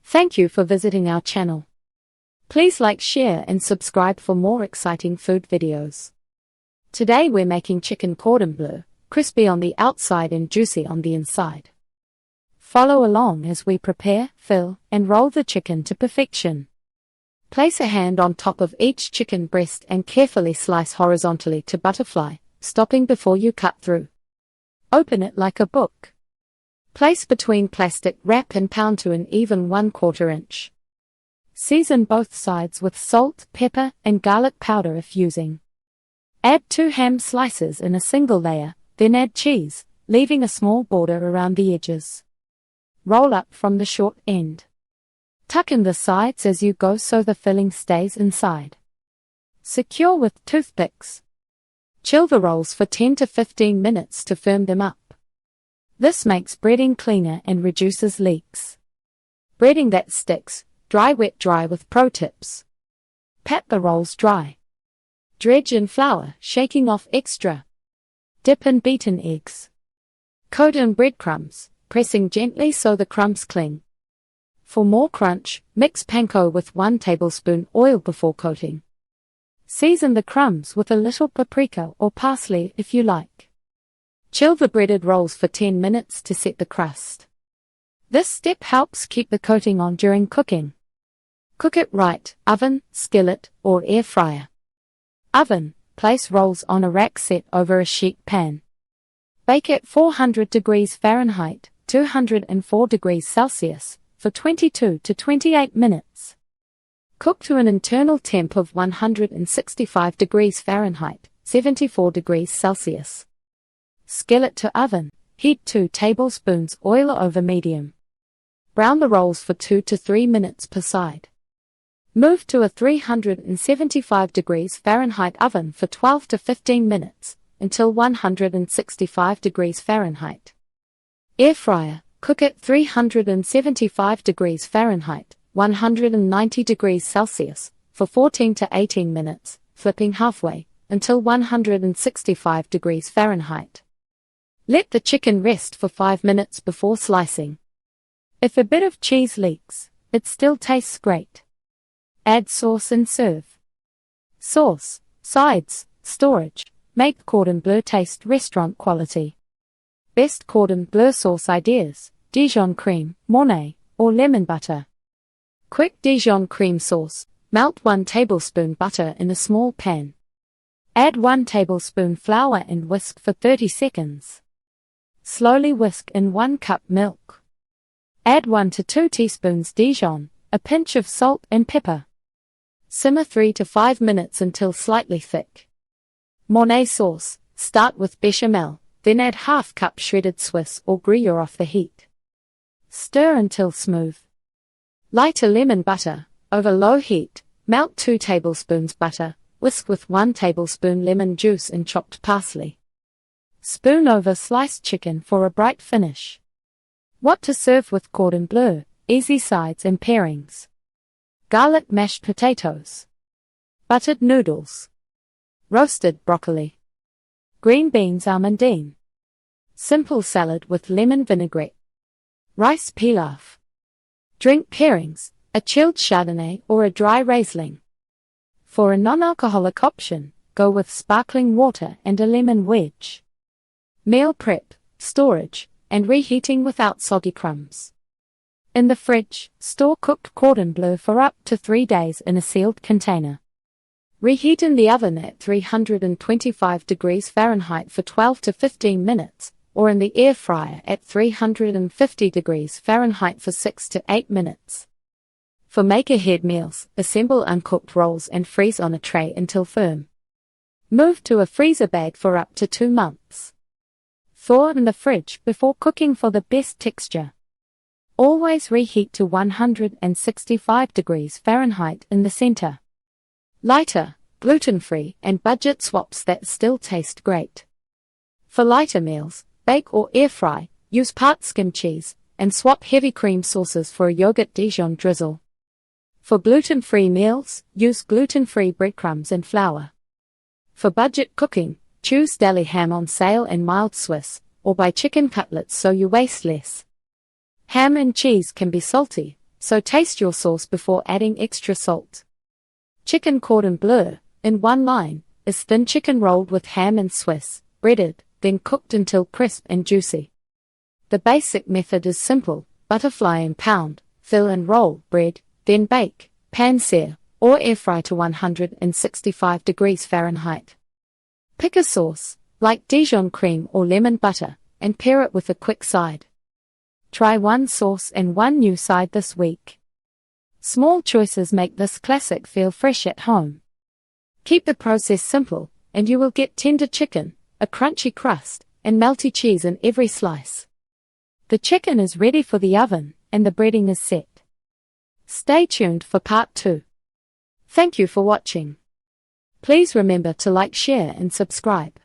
Thank you for visiting our channel. Please like, share and subscribe for more exciting food videos. Today we're making chicken cordon bleu, crispy on the outside and juicy on the inside. Follow along as we prepare, fill, and roll the chicken to perfection. Place a hand on top of each chicken breast and carefully slice horizontally to butterfly, stopping before you cut through. Open it like a book. Place between plastic wrap and pound to an even 1/4 inch. Season both sides with salt, pepper, and garlic powder if using. Add 2 ham slices in a single layer, then add cheese, leaving a small border around the edges. Roll up from the short end. Tuck in the sides as you go so the filling stays inside. Secure with toothpicks. Chill the rolls for 10 to 15 minutes to firm them up. This makes breading cleaner and reduces leaks. Breading that sticks, dry wet dry with pro tips. Pat the rolls dry. Dredge in flour, shaking off extra. Dip in beaten eggs. Coat in breadcrumbs, pressing gently so the crumbs cling. For more crunch, mix panko with 1 tablespoon oil before coating. Season the crumbs with a little paprika or parsley if you like. Chill the breaded rolls for 10 minutes to set the crust. This step helps keep the coating on during cooking. Cook it right, oven, skillet, or air fryer. Oven, place rolls on a rack set over a sheet pan. Bake at 400 degrees Fahrenheit, 204 degrees Celsius, for 22 to 28 minutes. Cook to an internal temp of 165 degrees Fahrenheit, 74 degrees Celsius. Skillet to oven, heat 2 tablespoons oil over medium. Brown the rolls for 2 to 3 minutes per side. Move to a 375 degrees Fahrenheit oven for 12 to 15 minutes, until 165 degrees Fahrenheit. Air fryer, cook at 375 degrees Fahrenheit, 190 degrees Celsius, for 14 to 18 minutes, flipping halfway, until 165 degrees Fahrenheit. Let the chicken rest for 5 minutes before slicing. If a bit of cheese leaks, it still tastes great. Add sauce and serve. Sauce, sides, storage, make cordon bleu taste restaurant quality. Best cordon bleu sauce ideas: Dijon cream, Mornay, or lemon butter. Quick Dijon cream sauce: melt 1 tablespoon butter in a small pan. Add 1 tablespoon flour and whisk for 30 seconds. Slowly whisk in 1 cup milk. Add 1 to 2 teaspoons Dijon, a pinch of salt and pepper. Simmer 3 to 5 minutes until slightly thick. Mornay sauce: start with bechamel, then add ½ cup shredded Swiss or Gruyere off the heat. Stir until smooth. Lighter lemon butter, over low heat, melt 2 tablespoons butter, whisk with 1 tablespoon lemon juice and chopped parsley. Spoon over sliced chicken for a bright finish. What to serve with cordon bleu: easy sides and pairings. Garlic mashed potatoes. Buttered noodles. Roasted broccoli. Green beans almondine. Simple salad with lemon vinaigrette. Rice pilaf. Drink pairings: a chilled Chardonnay or a dry Riesling. For a non-alcoholic option, go with sparkling water and a lemon wedge. Meal prep, storage, and reheating without soggy crumbs. In the fridge, store cooked cordon bleu for up to 3 days in a sealed container. Reheat in the oven at 325 degrees Fahrenheit for 12 to 15 minutes, or in the air fryer at 350 degrees Fahrenheit for 6 to 8 minutes. For make-ahead meals, assemble uncooked rolls and freeze on a tray until firm. Move to a freezer bag for up to 2 months. Thaw in the fridge before cooking for the best texture. Always reheat to 165 degrees Fahrenheit in the center. Lighter, gluten-free, and budget swaps that still taste great. For lighter meals, bake or air fry, use part skim cheese, and swap heavy cream sauces for a yogurt Dijon drizzle. For gluten-free meals, use gluten-free breadcrumbs and flour. For budget cooking, choose deli ham on sale and mild Swiss, or buy chicken cutlets so you waste less. Ham and cheese can be salty, so taste your sauce before adding extra salt. Chicken cordon bleu, in one line, is thin chicken rolled with ham and Swiss, breaded, then cooked until crisp and juicy. The basic method is simple: butterfly and pound, fill and roll bread, then bake, pan-sear, or air fry to 165 degrees Fahrenheit. Pick a sauce, like Dijon cream or lemon butter, and pair it with a quick side. Try one sauce and one new side this week. Small choices make this classic feel fresh at home. Keep the process simple, and you will get tender chicken, a crunchy crust, and melty cheese in every slice. The chicken is ready for the oven, and the breading is set. Stay tuned for part 2. Thank you for watching. Please remember to like, share, and subscribe.